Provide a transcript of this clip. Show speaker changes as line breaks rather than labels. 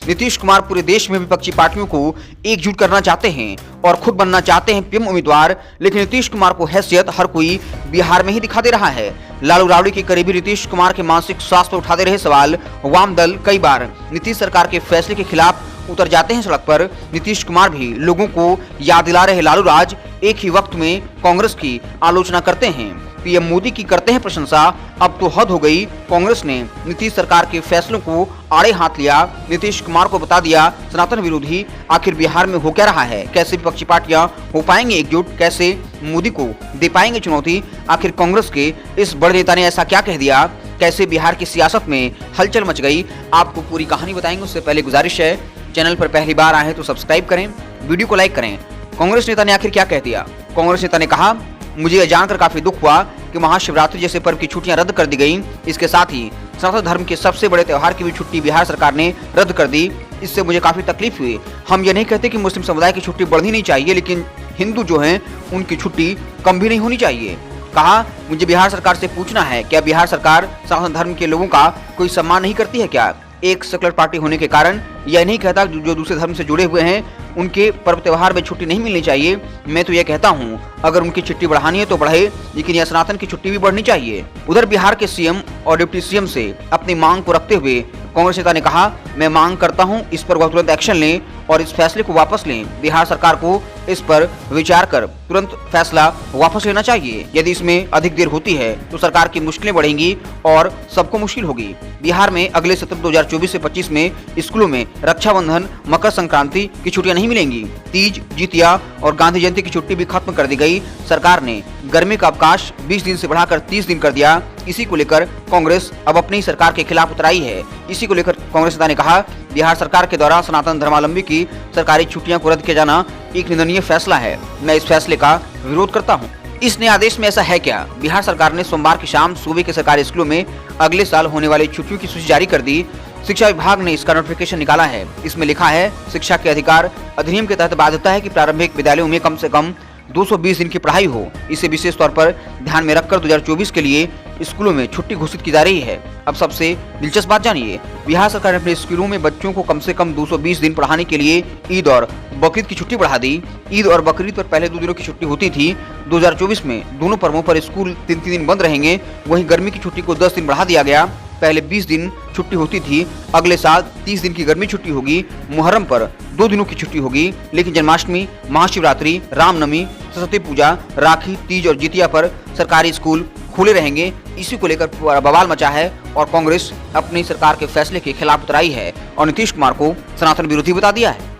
नीतीश कुमार पूरे देश में विपक्षी पार्टियों को एकजुट करना चाहते हैं और खुद बनना चाहते हैं पीएम उम्मीदवार, लेकिन नीतीश कुमार को हैसियत हर कोई बिहार में ही दिखा दे रहा है। लालू राबड़ी के करीबी नीतीश कुमार के मानसिक स्वास्थ्य पर उठाते रहे सवाल। वाम दल कई बार नीतीश सरकार के फैसले के खिलाफ उतर जाते हैं सड़क पर। नीतीश कुमार भी लोगों को याद दिला रहे लालू राज एक ही वक्त में कांग्रेस की आलोचना करते हैं, पीएम मोदी की करते हैं प्रशंसा। अब तो हद हो गई, कांग्रेस ने नीतीश सरकार के फैसलों को आड़े हाथ लिया, नीतीश कुमार को बता दिया सनातन विरोधी। आखिर बिहार में हो क्या रहा है? कैसे विपक्षी पार्टियां हो पाएंगे एकजुट? कैसे मोदी को दे पाएंगे चुनौती? आखिर कांग्रेस के इस बड़े नेता ने ऐसा क्या कह दिया? कैसे बिहार की सियासत में हलचल मच गई? आपको पूरी कहानी बताएंगे। उससे पहले गुजारिश है, चैनल पर पहली बार आए तो सब्सक्राइब करें, वीडियो को लाइक करें। कांग्रेस नेता ने आखिर क्या कह दिया? कांग्रेस नेता ने कहा, मुझे यह जानकर काफी दुख हुआ कि महाशिवरात्रि जैसे पर्व की छुट्टियां रद्द कर दी गई। इसके साथ ही सनातन धर्म के सबसे बड़े त्योहार की भी छुट्टी बिहार सरकार ने रद्द कर दी। इससे मुझे काफी तकलीफ हुई। हम ये नहीं कहते कि मुस्लिम समुदाय की छुट्टी बढ़नी नहीं चाहिए, लेकिन हिंदू जो हैं उनकी छुट्टी कम भी नहीं होनी चाहिए। कहा, मुझे बिहार सरकार से पूछना है, क्या बिहार सरकार सनातन धर्म के लोगों का कोई सम्मान नहीं करती है क्या? एक सेकुलर पार्टी होने के कारण यह नहीं कहता जो दूसरे धर्म से जुड़े हुए हैं उनके पर्व त्योहार में छुट्टी नहीं मिलनी चाहिए। मैं तो यह कहता हूं, अगर उनकी छुट्टी बढ़ानी है तो बढ़े, लेकिन यह सनातन की छुट्टी भी बढ़नी चाहिए। उधर बिहार के सीएम और डिप्टी सीएम से अपनी मांग को रखते हुए कांग्रेस नेता ने कहा, मैं मांग करता हूं इस पर वह तुरंत एक्शन लें और इस फैसले को वापस लें। बिहार सरकार को इस पर विचार कर तुरंत फैसला वापस लेना चाहिए। यदि इसमें अधिक देर होती है तो सरकार की मुश्किलें बढ़ेंगी और सबको मुश्किल होगी। बिहार में अगले सत्र 2024 से 25 में स्कूलों में रक्षाबंधन, मकर संक्रांति की छुट्टियां नहीं मिलेंगी। तीज, जितिया और गांधी जयंती की छुट्टी भी खत्म कर दी गई। सरकार ने गर्मी का अवकाश 20 दिन से बढ़ाकर 30 दिन कर दिया। इसी को लेकर कांग्रेस अब अपनी सरकार के खिलाफ उतर आई है। इसी को लेकर कांग्रेस नेता ने कहा, बिहार सरकार के द्वारा सनातन धर्मावलंबी की सरकारी छुट्टियां को रद्द किया जाना एक निंदनीय फैसला है। मैं इस फैसले का विरोध करता हूं। इस नए आदेश में ऐसा है क्या? बिहार सरकार ने सोमवार की शाम सूबे के सरकारी स्कूलों में अगले साल होने वाली छुट्टियों की सूची जारी कर दी। शिक्षा विभाग ने इसका नोटिफिकेशन निकाला है। इसमें लिखा है, शिक्षा के अधिकार अधिनियम के तहत बाध्यता है कि प्रारंभिक विद्यालयों में कम से कम 220 दिन की पढ़ाई हो। इसे विशेष तौर पर ध्यान में रखकर 2024 के लिए स्कूलों में छुट्टी घोषित की जा रही है। अब सबसे दिलचस्प बात जानिए, बिहार सरकार ने अपने स्कूलों में बच्चों को कम से कम 220 दिन पढ़ाने के लिए ईद और बकरीद की छुट्टी बढ़ा दी। ईद और बकरीद पर पहले 2 दिनों की छुट्टी होती थी। 2024 में दोनों पर्वों पर स्कूल 3-3 दिन बंद रहेंगे। वहीं गर्मी की छुट्टी को 10 दिन बढ़ा दिया गया। पहले 20 दिन छुट्टी होती थी, अगले साल 30 दिन की गर्मी छुट्टी होगी। मुहर्रम पर 2 दिनों की छुट्टी होगी, लेकिन जन्माष्टमी, महाशिवरात्रि, रामनवमी, सरस्वती पूजा, राखी, तीज और जितिया पर सरकारी स्कूल खुले रहेंगे। इसी को लेकर बवाल मचा है और कांग्रेस अपनी सरकार के फैसले के खिलाफ उतर आई है और नीतीश कुमार को सनातन विरोधी बता दिया है।